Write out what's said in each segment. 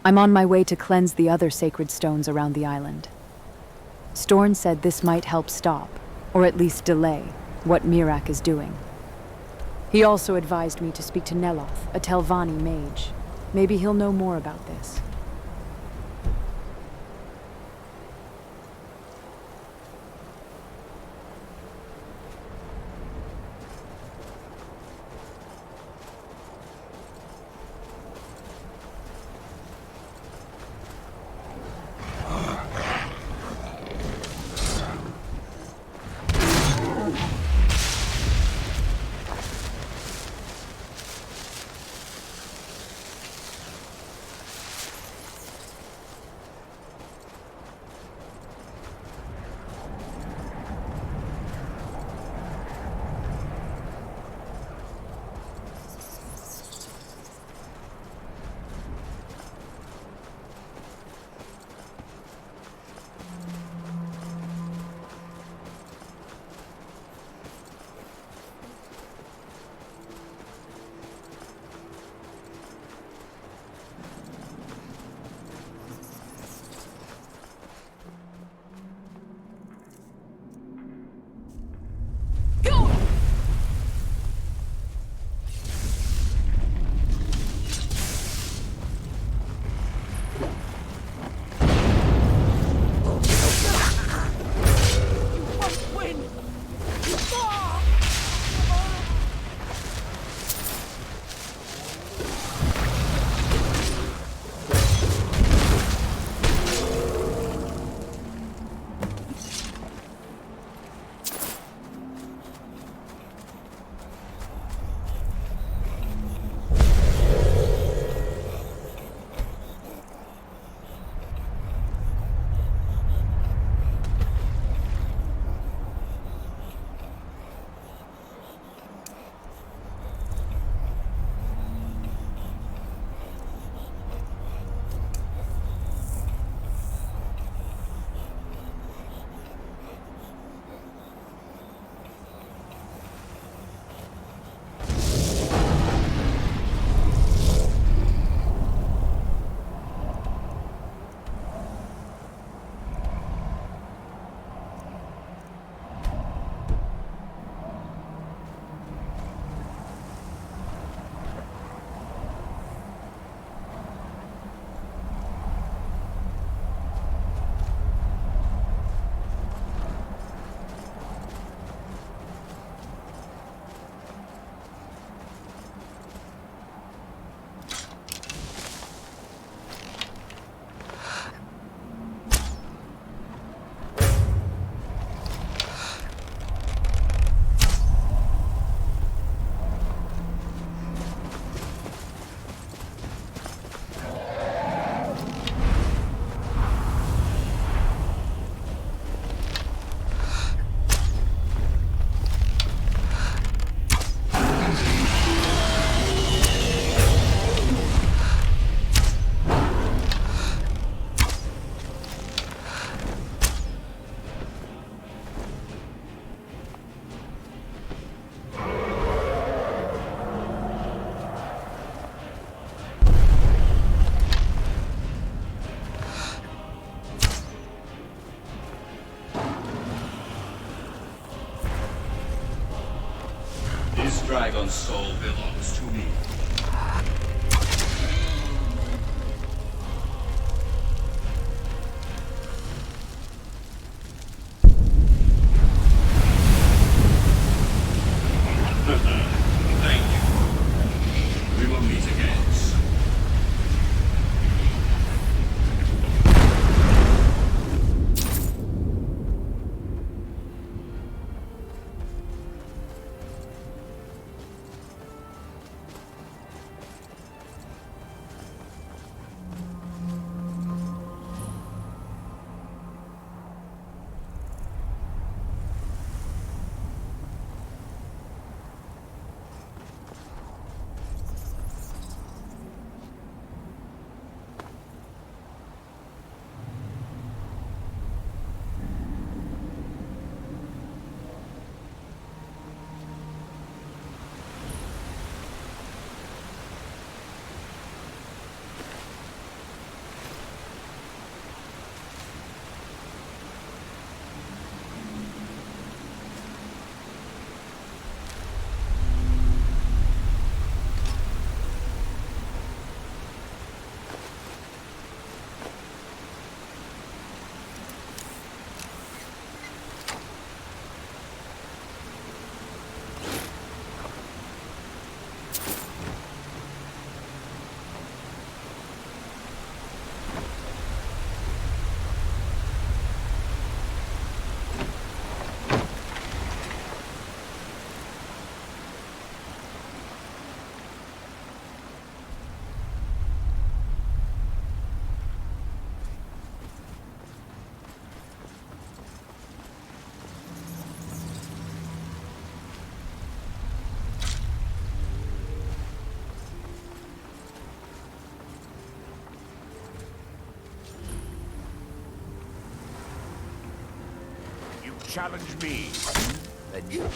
I'm on my way to cleanse the other sacred stones around the island. Storn said this might help stop, or at least delay, what Miraak is doing. He also advised me to speak to Neloth, a Telvanni mage. Maybe he'll know more about this. dragon's soul belongs to me. Thank you. We will meet again soon. challenge me, then you...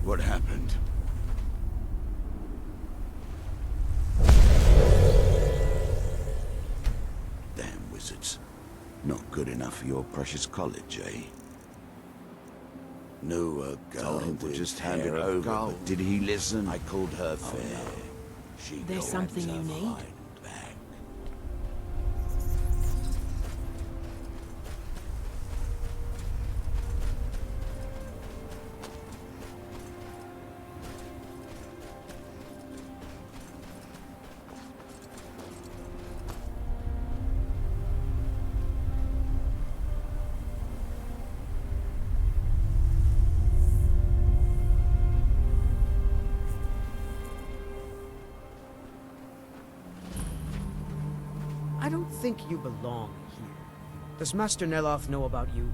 What happened? Damn wizards. Not good enough for your precious college, eh? Knew a girl told him to just hand it over, but did he listen? I called her fair. She There's something you need? Back. I don't think you belong here. Does Master Neloth know about you?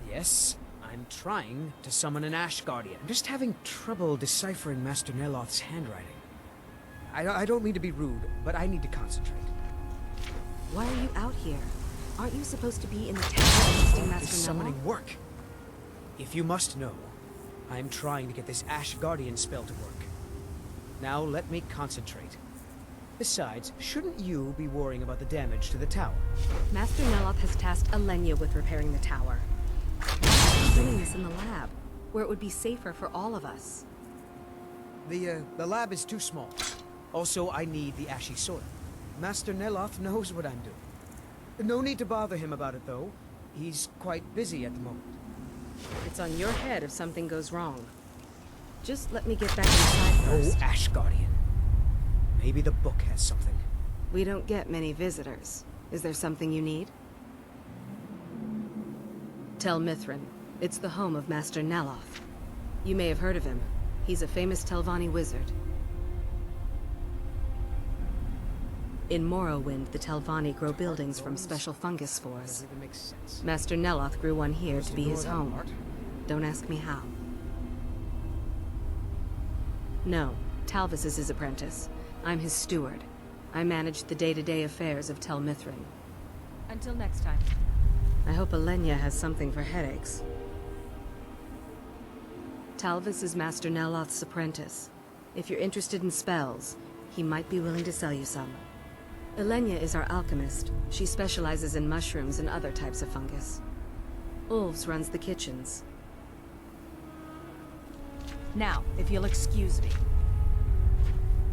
Yes, I'm trying to summon an Ash Guardian. I'm just having trouble deciphering Master Neloth's handwriting. I don't mean to be rude, but I need to concentrate. Why are you out here? Aren't you supposed to be in the tower assisting Is Master Neloth? summoning work? If you must know, I'm trying to get this Ash Guardian spell to work. Now let me concentrate. Besides, shouldn't you be worrying about the damage to the tower? Master Neloth has tasked Alenia with repairing the tower. Why are you doing this in the lab? where it would be safer for all of us. The lab is too small. Also, I need the ashy soil. Master Neloth knows what I'm doing. No need to bother him about it, though. He's quite busy at the moment. It's on your head if something goes wrong. Just let me get back inside first. Oh, Ash Guardian. Maybe the book has something. We don't get many visitors. Is there something you need? Tel Mithryn. It's the home of Master Neloth. You may have heard of him. He's a famous Telvanni wizard. In Morrowind, the Telvanni grow buildings from special fungus spores. Doesn't even make sense. Master Neloth grew one here Just to be ignore his that home. part. Don't ask me how. No, Talvis is his apprentice. I'm his steward. I manage the day-to-day affairs of Tel Mithryn. Until next time. I hope Alenya has something for headaches. Talvis is Master Neloth's apprentice. If you're interested in spells, he might be willing to sell you some. Alenya is our alchemist. She specializes in mushrooms and other types of fungus. Ulves runs the kitchens. Now, if you'll excuse me.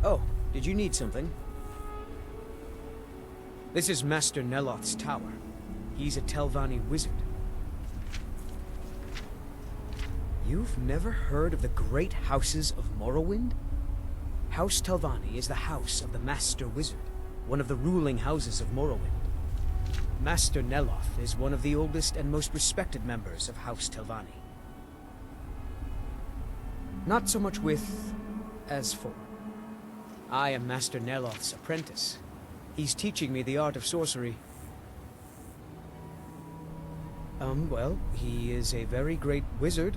Oh, did you need something? This is Master Neloth's tower. He's a Telvanni wizard. You've never heard of the great houses of Morrowind? House Telvanni is the house of the Master Wizard, one of the ruling houses of Morrowind. Master Neloth is one of the oldest and most respected members of House Telvanni. Not so much with, as for. I am Master Neloth's apprentice. He's teaching me the art of sorcery. Well, he is a very great wizard.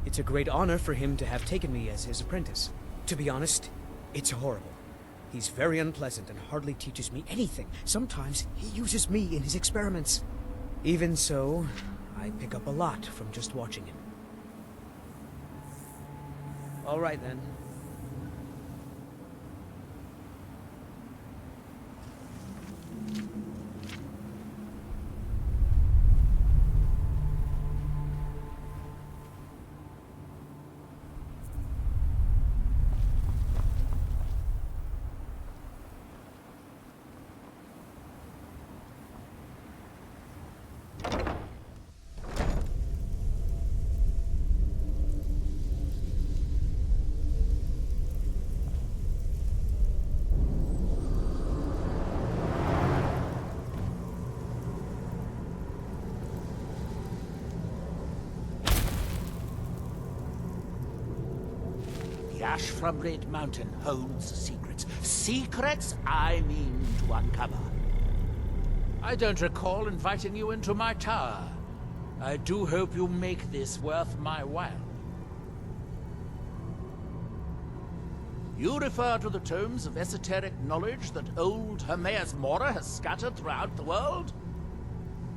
It's a great honor for him to have taken me as his apprentice. To be honest, it's horrible. He's very unpleasant and hardly teaches me anything. Sometimes he uses me in his experiments. Even so, I pick up a lot from just watching him. All right, then. The ash from Red Mountain holds secrets. Secrets I mean to uncover. I don't recall inviting you into my tower. I do hope you make this worth my while. You refer to the tomes of esoteric knowledge that old Hermaeus Mora has scattered throughout the world?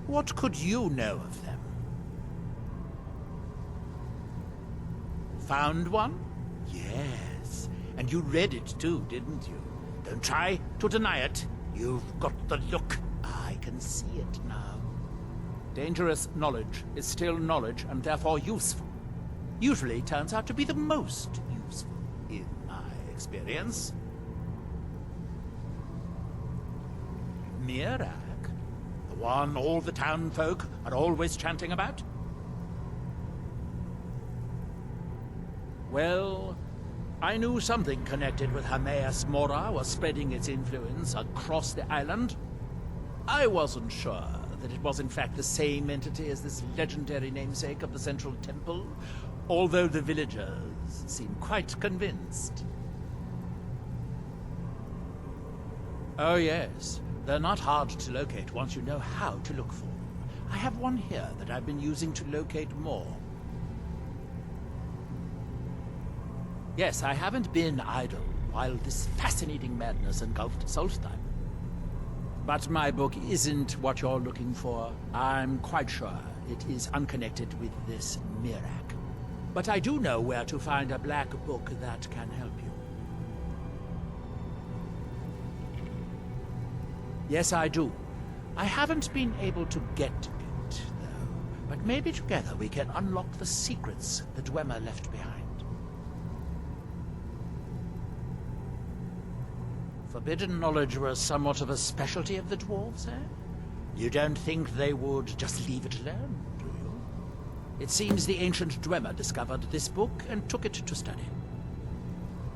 What could you know of them? Found one? Yes. And you read it too, didn't you? Don't try to deny it. You've got the look. I can see it now. Dangerous knowledge is still knowledge and therefore useful. Usually turns out to be the most useful, in my experience. Mirak? The one all the town folk are always chanting about? Well, I knew something connected with Hermaeus Mora was spreading its influence across the island. I wasn't sure that it was in fact the same entity as this legendary namesake of the Central Temple, although the villagers seem quite convinced. Oh yes, they're not hard to locate once you know how to look for them. I have one here that I've been using to locate more. Yes, I haven't been idle while this fascinating madness engulfed Solstheim. But my book isn't what you're looking for. I'm quite sure it is unconnected with this Mirak. But I do know where to find a black book that can help you. Yes, I do. I haven't been able to get to it, though. But maybe together we can unlock the secrets the Dwemer left behind. Forbidden knowledge was somewhat of a specialty of the dwarves, eh? You don't think they would just leave it alone, do you? It seems the ancient Dwemer discovered this book and took it to study.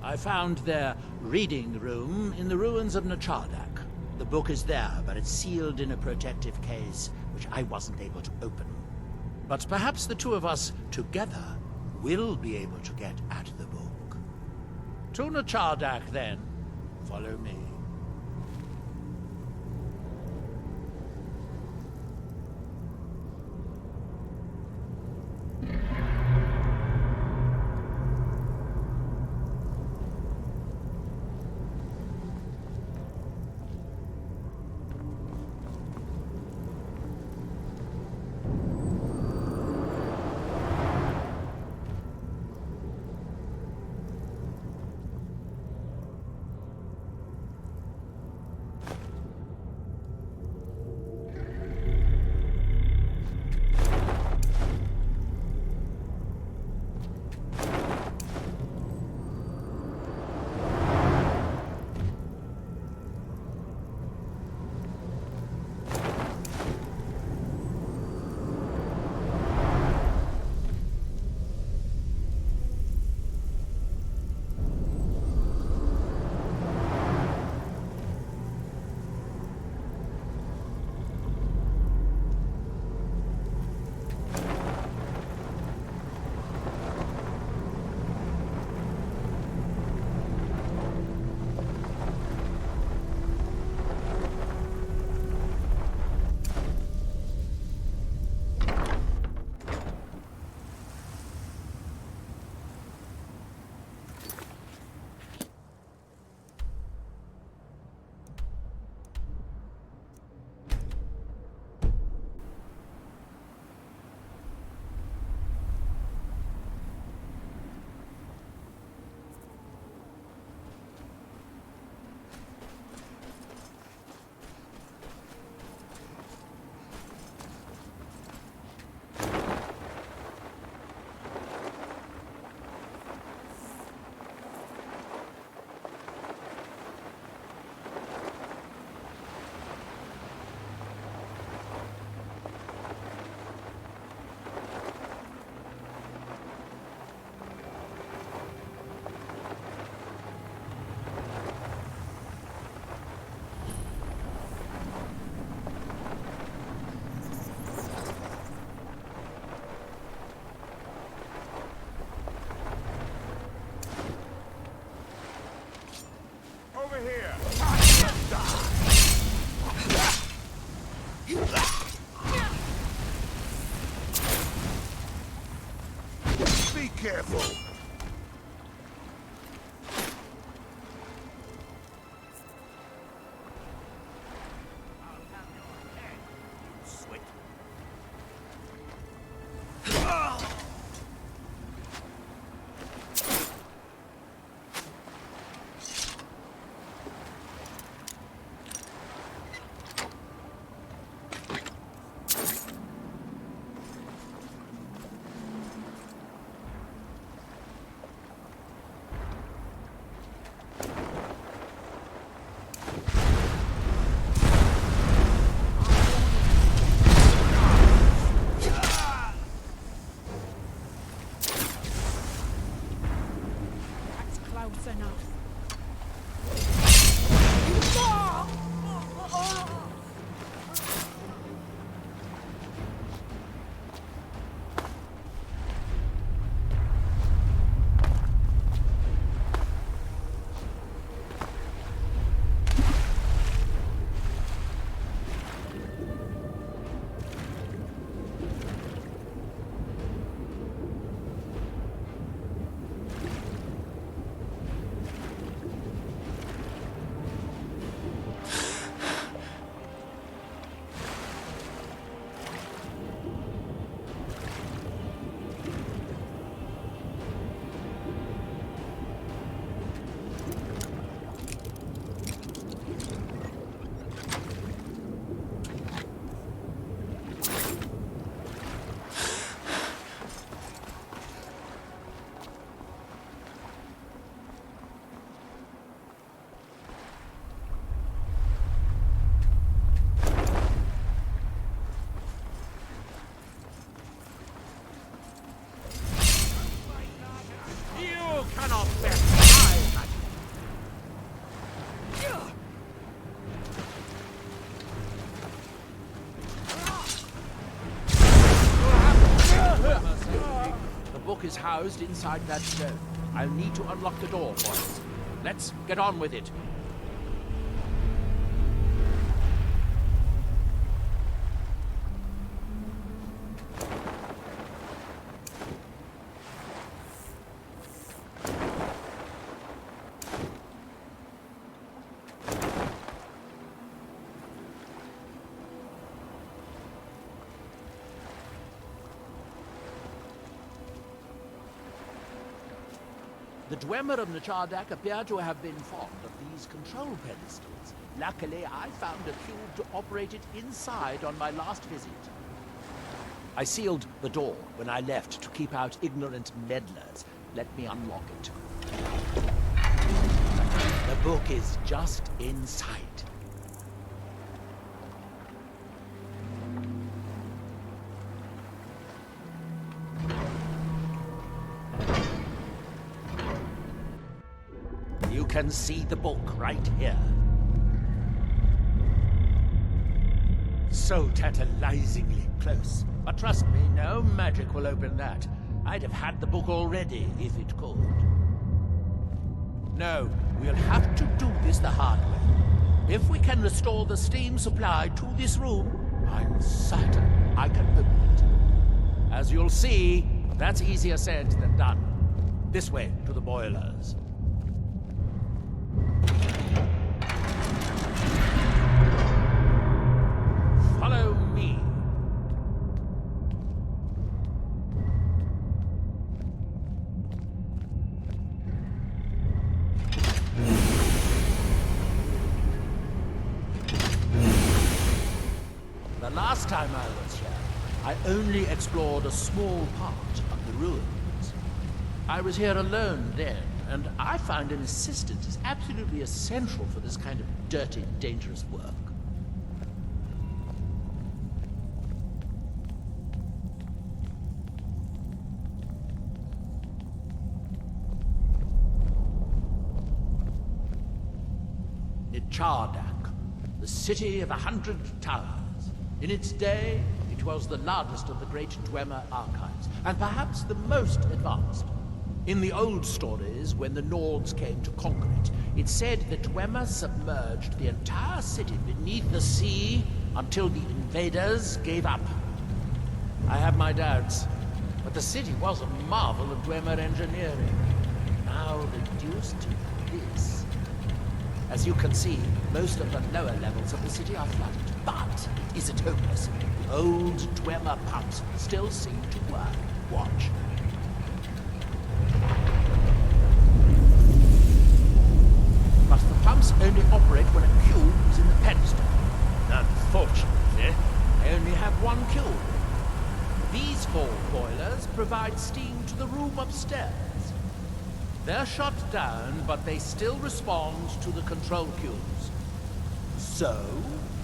I found their reading room in the ruins of Nchardak. The book is there, but it's sealed in a protective case, which I wasn't able to open. But perhaps the two of us together will be able to get at the book. To Nchardak, then. Follow me. Be careful. book is housed inside that stone. I'll need to unlock the door for us. Let's get on with it. The Dwemer of Nchardak appear to have been fond of these control pedestals. Luckily, I found a cube to operate it inside on my last visit. I sealed the door when I left to keep out ignorant meddlers. Let me unlock it. The book is just inside. You can see the book right here. So tantalizingly close. But trust me, no magic will open that. I'd have had the book already if it could. No, we'll have to do this the hard way. If we can restore the steam supply to this room, I'm certain I can open it. As you'll see, that's easier said than done. This way to the boilers. Follow me. The last time I was here, I only explored a small part of the ruins. I was here alone then, and I find an assistant is absolutely essential for this kind of dirty, dangerous work. Nchardak, the city of 100 towers. In its day, it was the largest of the great Dwemer archives, and perhaps the most advanced. In the old stories, when the Nords came to conquer it, it said the Dwemer submerged the entire city beneath the sea until the invaders gave up. I have my doubts, but the city was a marvel of Dwemer engineering, now reduced to this. As you can see, most of the lower levels of the city are flooded, but it isn't hopeless. The old Dwemer pumps still seem to work. Watch. But the pumps only operate when a cube is in the pedestal. Unfortunately, I only have one cube. These 4 boilers provide steam to the room upstairs. They're shut down, but they still respond to the control cubes. So,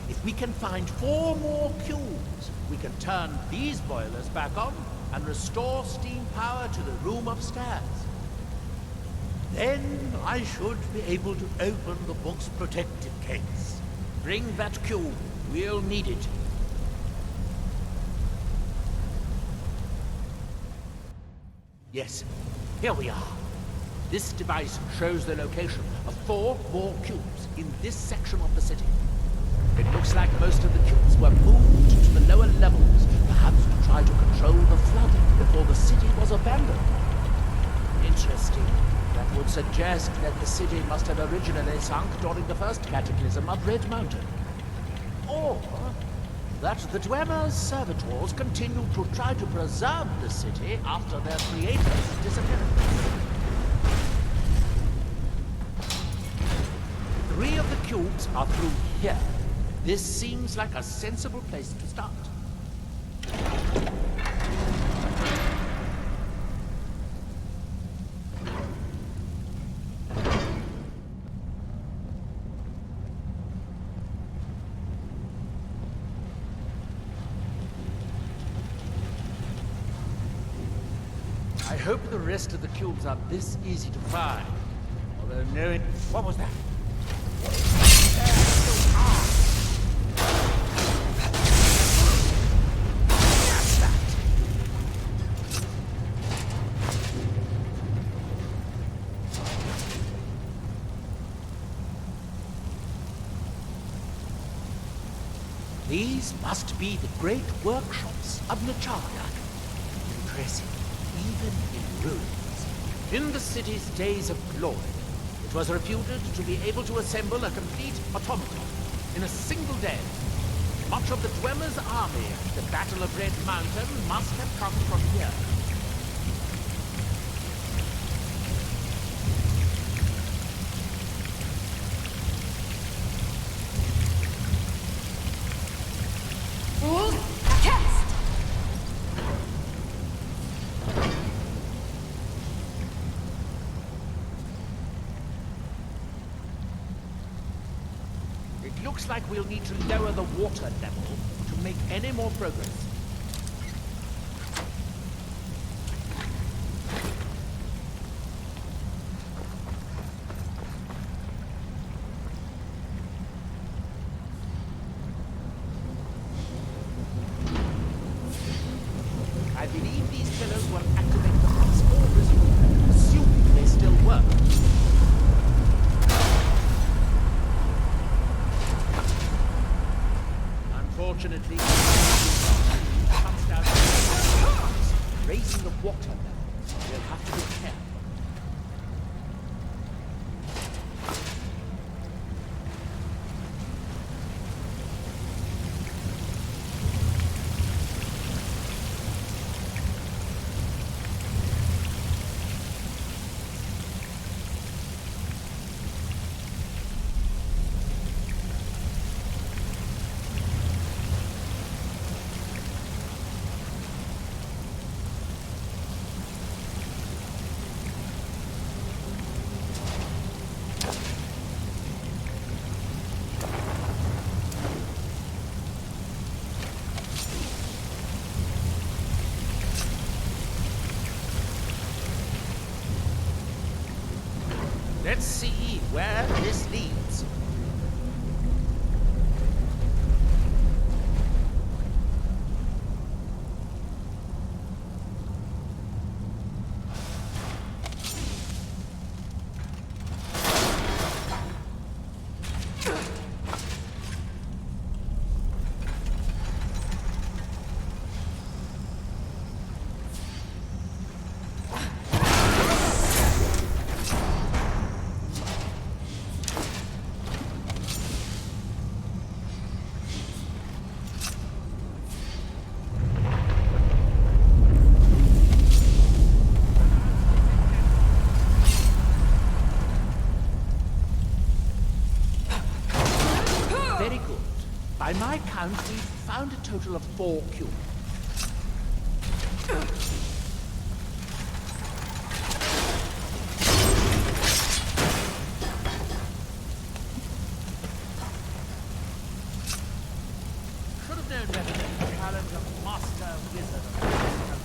if we can find 4 more cubes, we can turn these boilers back on and restore steam power to the room upstairs. Then I should be able to open the book's protective case. Bring that cube. We'll need it. Yes, here we are. This device shows the location of 4 more cubes in this section of the city. It looks like most of the cubes were moved to the lower levels, perhaps to try to control the flooding before the city was abandoned. Interesting. That would suggest that the city must have originally sunk during the first cataclysm of Red Mountain. Or that the Dwemer's servitors continued to try to preserve the city after their creator's disappearance. 3 of the cubes are through here. This seems like a sensible place to start. I hope the rest of the cubes are this easy to find. Although knowing... What was that? These must be the great workshops of Nchardak. Impressive, even in ruins. In the city's days of glory, it was reputed to be able to assemble a complete automaton in a single day. Much of the Dwemer's army at the Battle of Red Mountain must have come from here. Looks like we'll need to lower the water level to make any more progress. I believe these pillars will activate the small reservoir, assuming they still work. Unfortunately, comes down to raising the water level. We'll have to be careful. Let's see where this leads. By my count, we've found a total of 4 cubes. Should have known better than to challenge a master wizard of the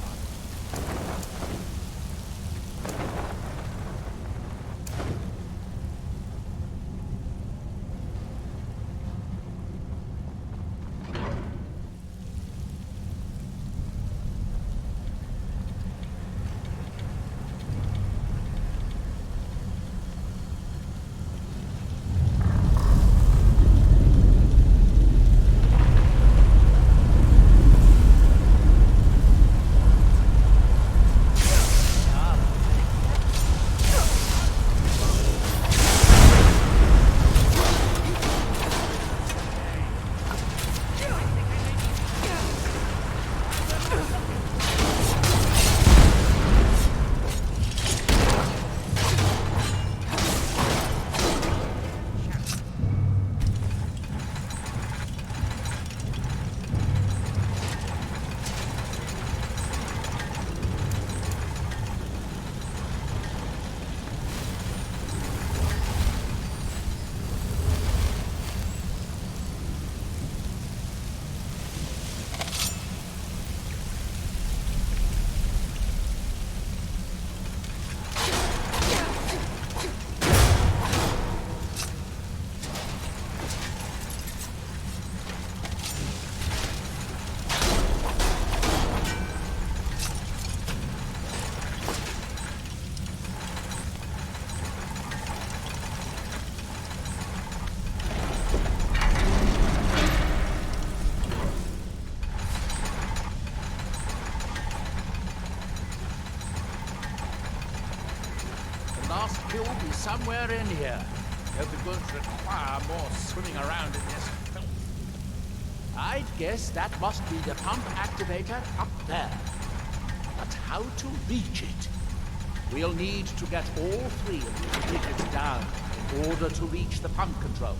kill be somewhere in here. Hope it won't require more swimming around in this filth. I'd guess that must be the pump activator up there. But how to reach it? We'll need to get all three of these digits down in order to reach the pump control.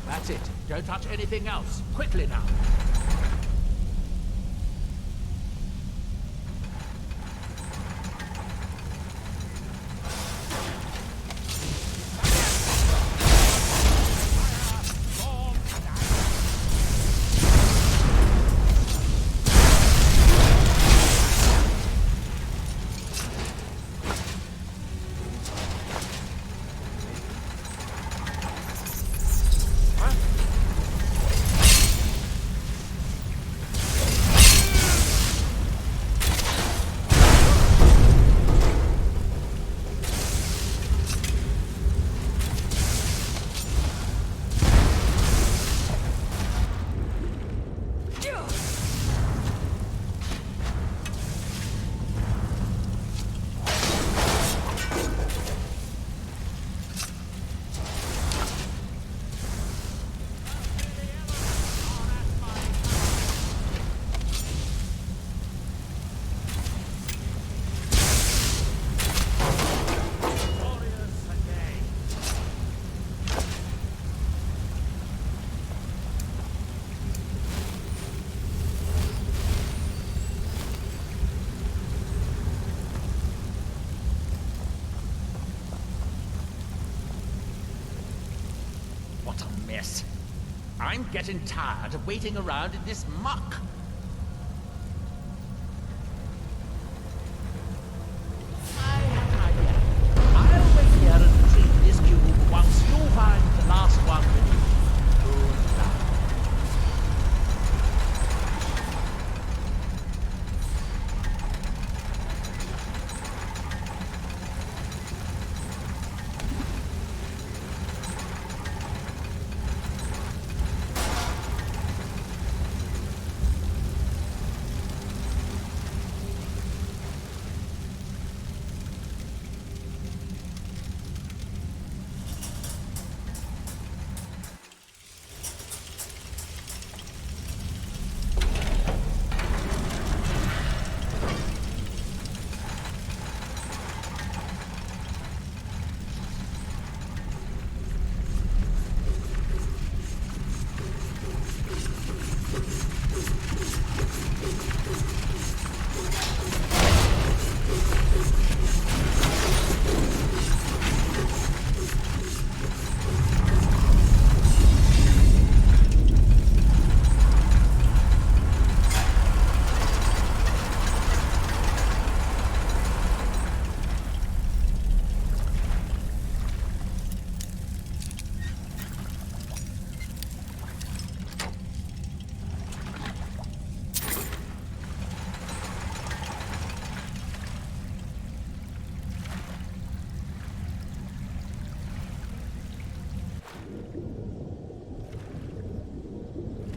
That's it. Don't touch anything else. Quickly now. Mess. I'm getting tired of waiting around in this muck. I have an idea. I'll wait here and retrieve this cube once you find the last one beneath. Good luck.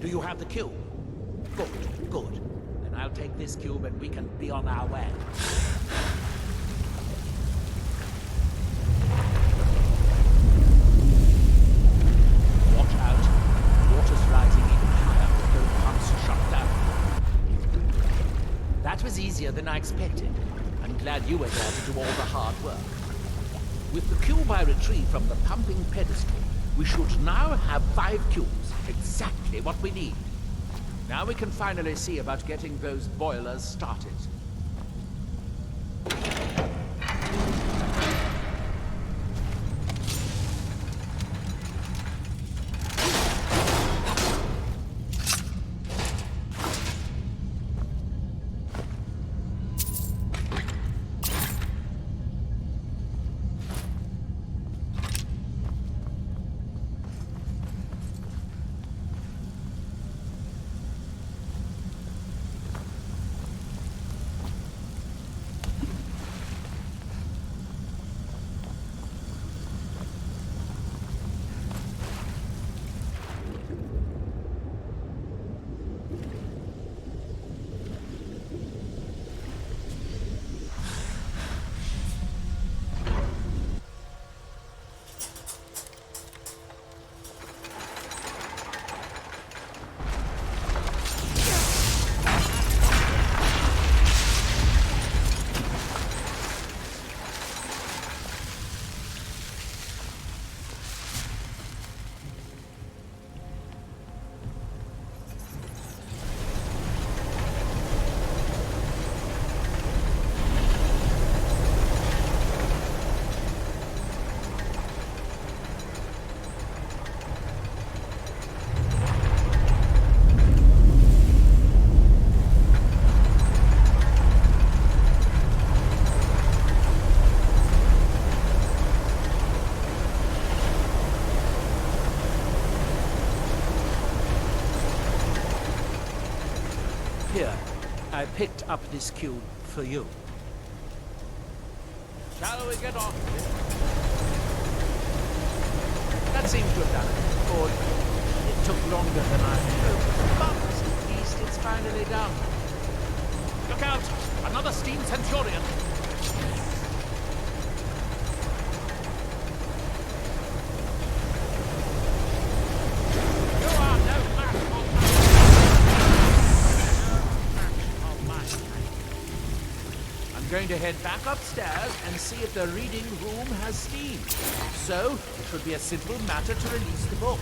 Do you have the cube? Good, good. Then I'll take this cube and we can be on our way. Watch out. Water's rising even higher with those pumps shut down. That was easier than I expected. I'm glad you were there to do all the hard work. With the cube I retrieved from the pumping pedestal, we should now have 5 cubes. Exactly what we need. Now we can finally see about getting those boilers started. I picked up this cube for you. Shall we get on with it? That seems to have done it. Or it took longer than I hoped. But at least it's finally done. Look out! Another steam centurion! You are no match for mine. I'm going to head back upstairs and see if the reading room has steam. So, it should be a simple matter to release the book.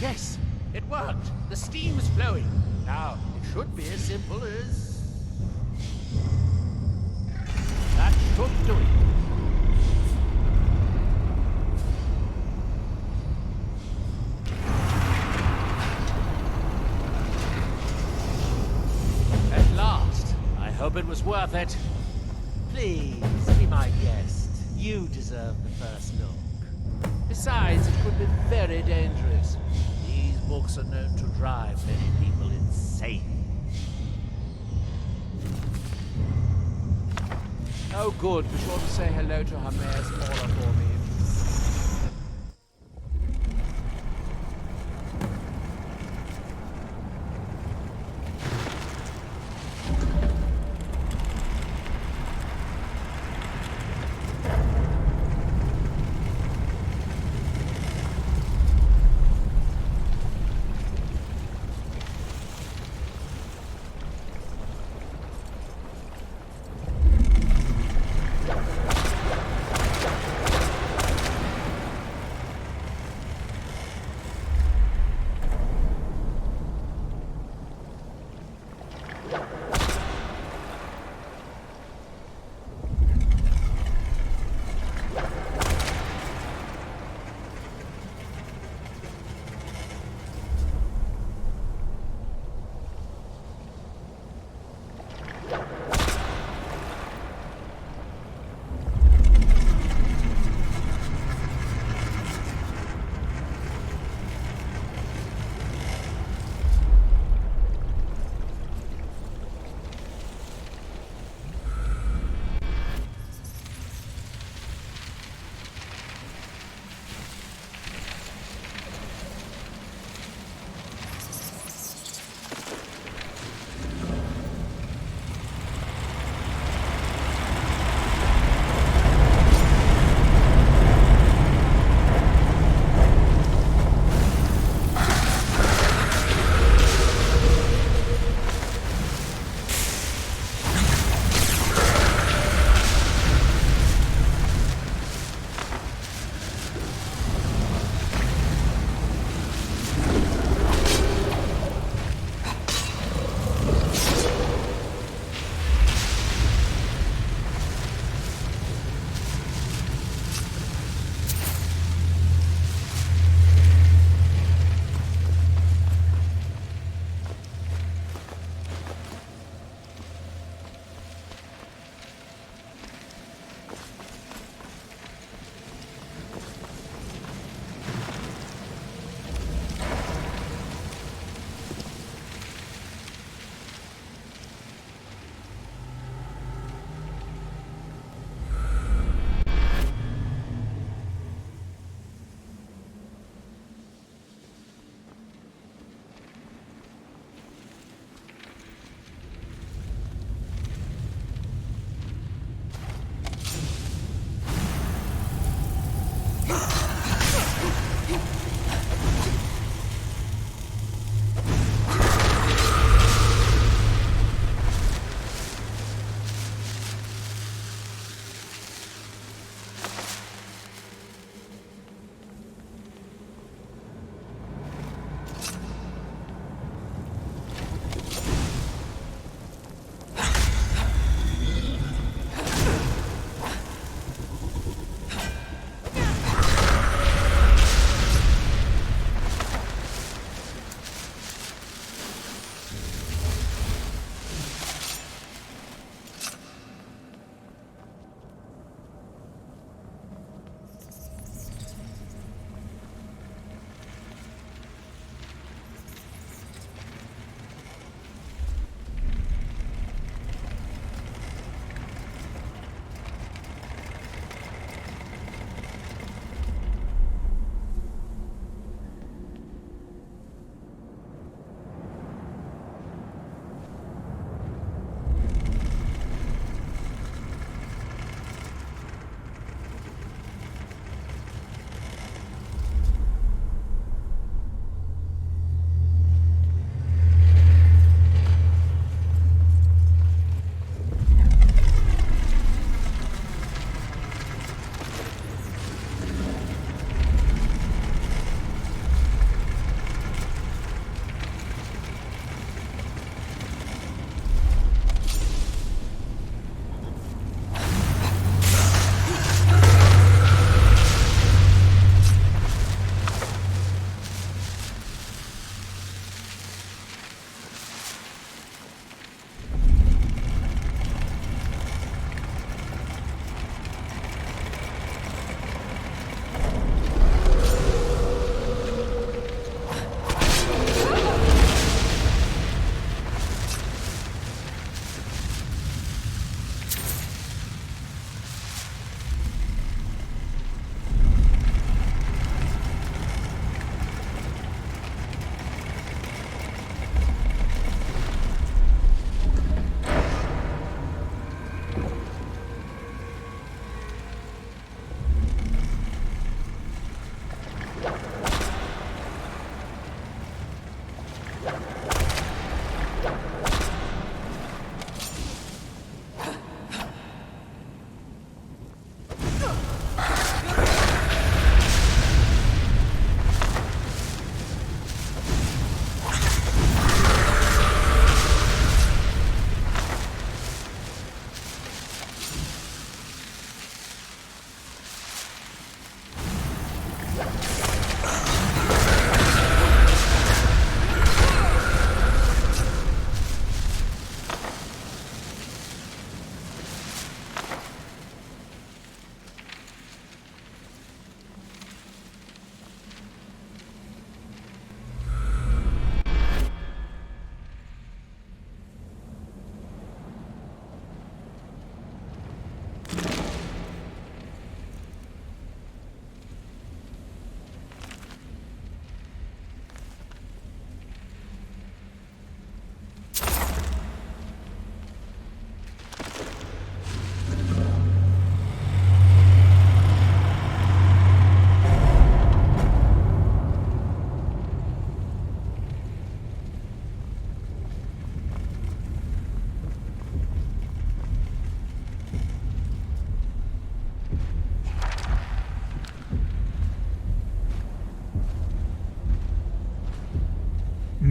Yes, it worked. The steam is flowing. Now, it should be as simple as... That should do it. At last. I hope it was worth it. Please, be my guest. You deserve the first look. Besides, it could be very dangerous. These books are known to drive many people insane. Oh good, be sure to say hello to her mayor's Aura for me.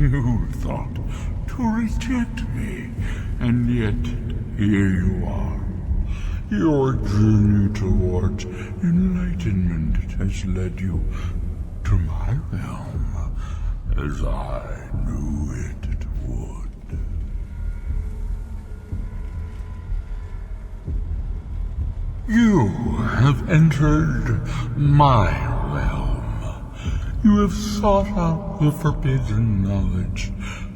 You thought to reject me, and yet here you are. Your journey towards enlightenment has led you to my realm, as I knew it would. You have entered my realm. You have sought out the forbidden knowledge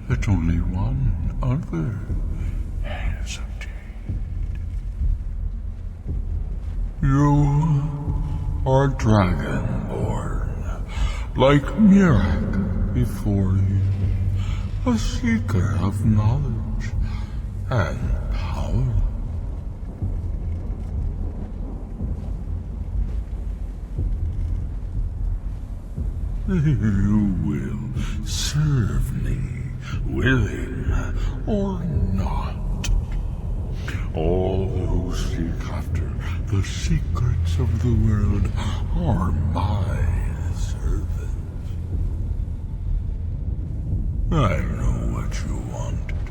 that only one other has obtained. You are Dragonborn, like Nchardak before you, a seeker of knowledge and power. You will serve me, willing or not. All who seek after the secrets of the world are my servants. I know what you wanted.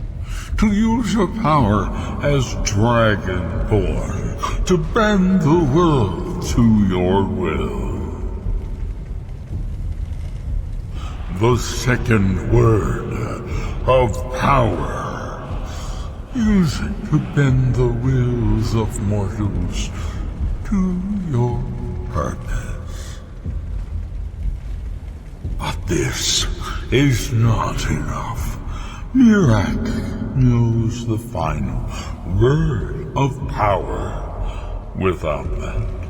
To use your power as Dragonborn, to bend the world to your will. The second word of power. Use it to bend the wills of mortals to your purpose. But this is not enough. Nchardak knows the final word of power. Without that,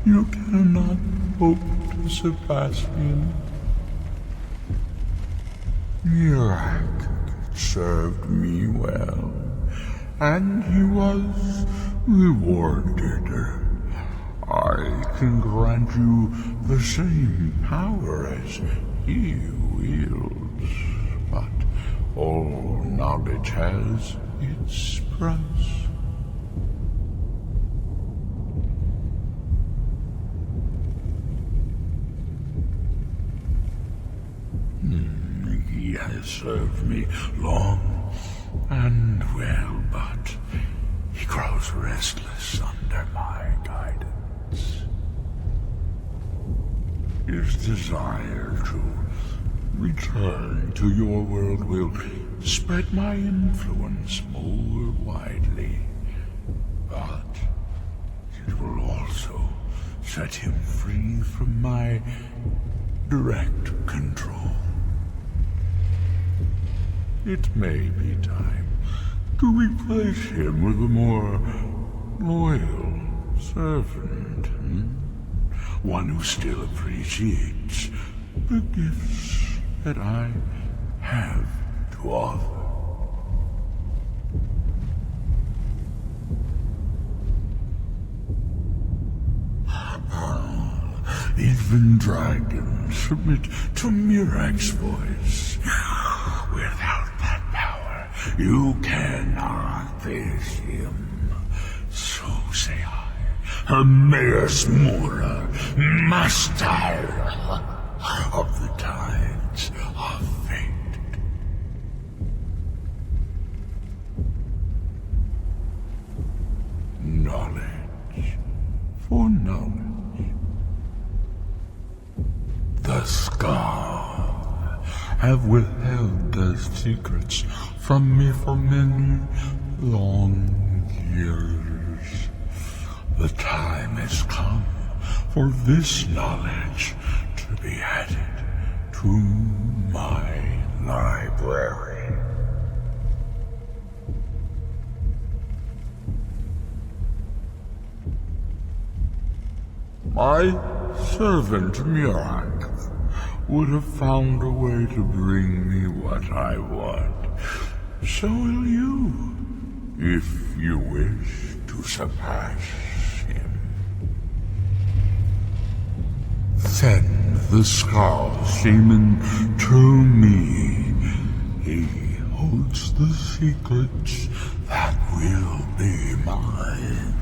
you cannot hope to surpass him. Nchardak served me well, and he was rewarded. I can grant you the same power as he wields, but all knowledge has its price. He has served me long and well, but he grows restless under my guidance. His desire to return to your world will spread my influence more widely, but it will also set him free from my direct control. It may be time to replace him with a more loyal servant. One who still appreciates the gifts that I have to offer. Even dragons submit to Nchardak's voice. Without that power, you cannot face him. So say I, Hermaeus Mora, master of the tides of fate. Knowledge for knowledge. The Skaal have withheld their secrets from me for many long years. The time has come for this knowledge to be added to my library. My servant Nchardak would have found a way to bring me what I want. So will you, if you wish to surpass him. Send the Skaal Shaman to me. He holds the secrets that will be mine.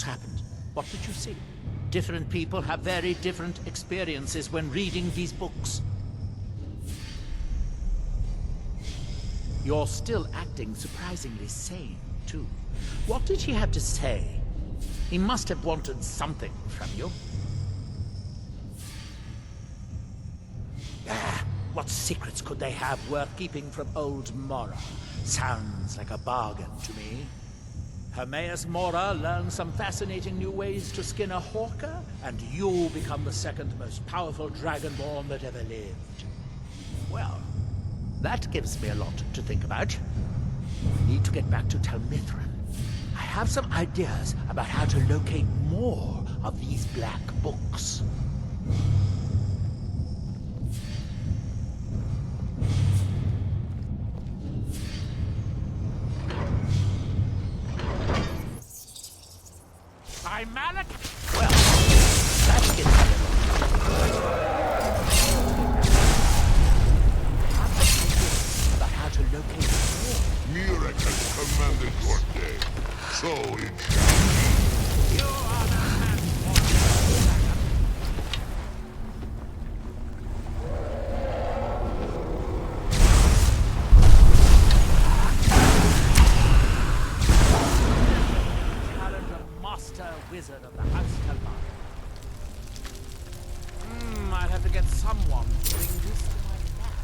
What happened? What did you see? Different people have very different experiences when reading these books. You're still acting surprisingly sane, too. What did he have to say? He must have wanted something from you. What secrets could they have worth keeping from old Mora? Sounds like a bargain to me. Hermaeus Mora learns some fascinating new ways to skin a hawker, and you become the second most powerful Dragonborn that ever lived. Well, that gives me a lot to think about. Need to get back to Tel Mithryn. I have some ideas about how to locate more of these black books. By Malak? Well, that gets me about how to locate more. Murak has commanded your day. So it shall. You are the man for the Master Wizard of the House Kalmar. I'll have to get someone to bring this to my lab.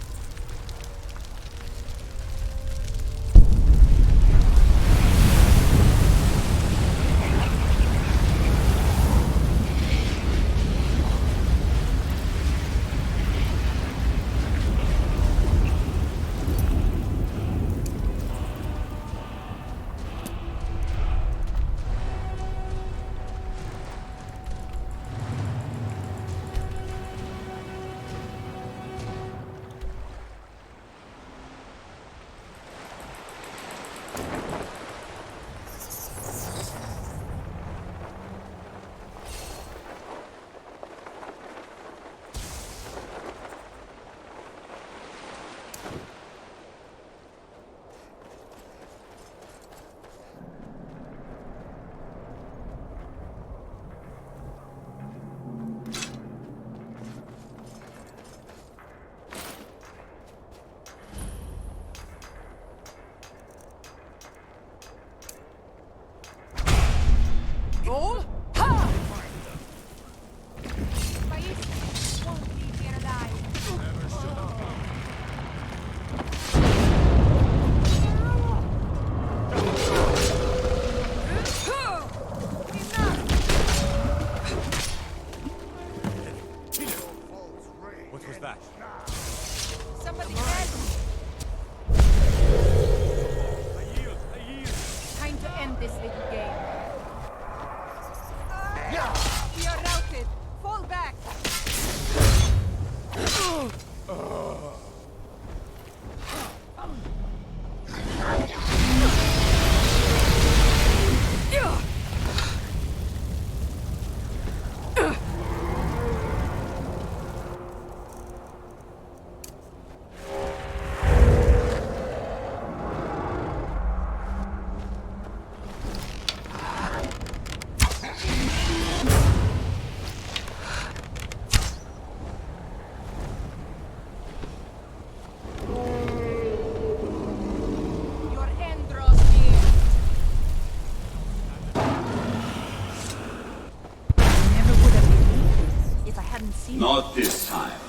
Not this time,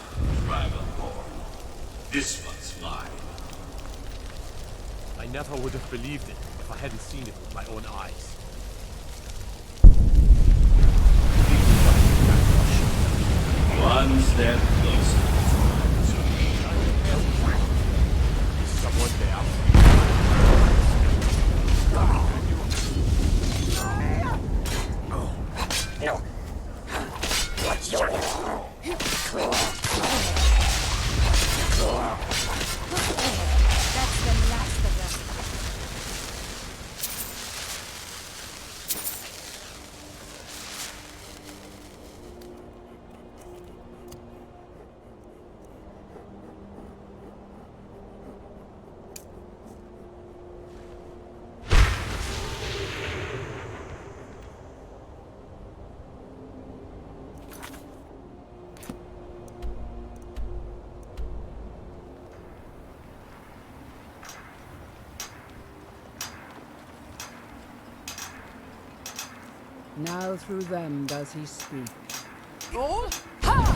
Dragonborn. This one's mine. I never would have believed it if I hadn't seen it with my own eyes. One step closer. Is someone there? That's the last of them. Now through them does he speak. All? Ha!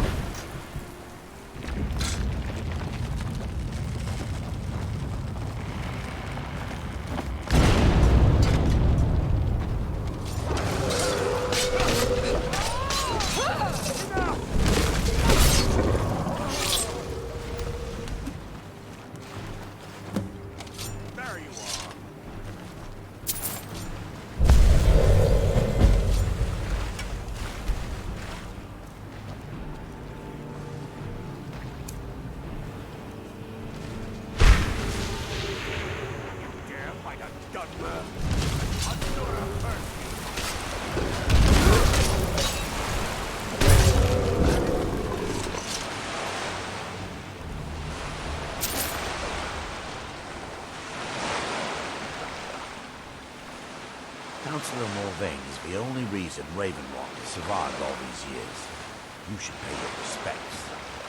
There you are. Dare fight a gunman? I'm sure I've heard you. Councillor Morvain is the only reason Ravenlock has survived all these years. You should pay your respects.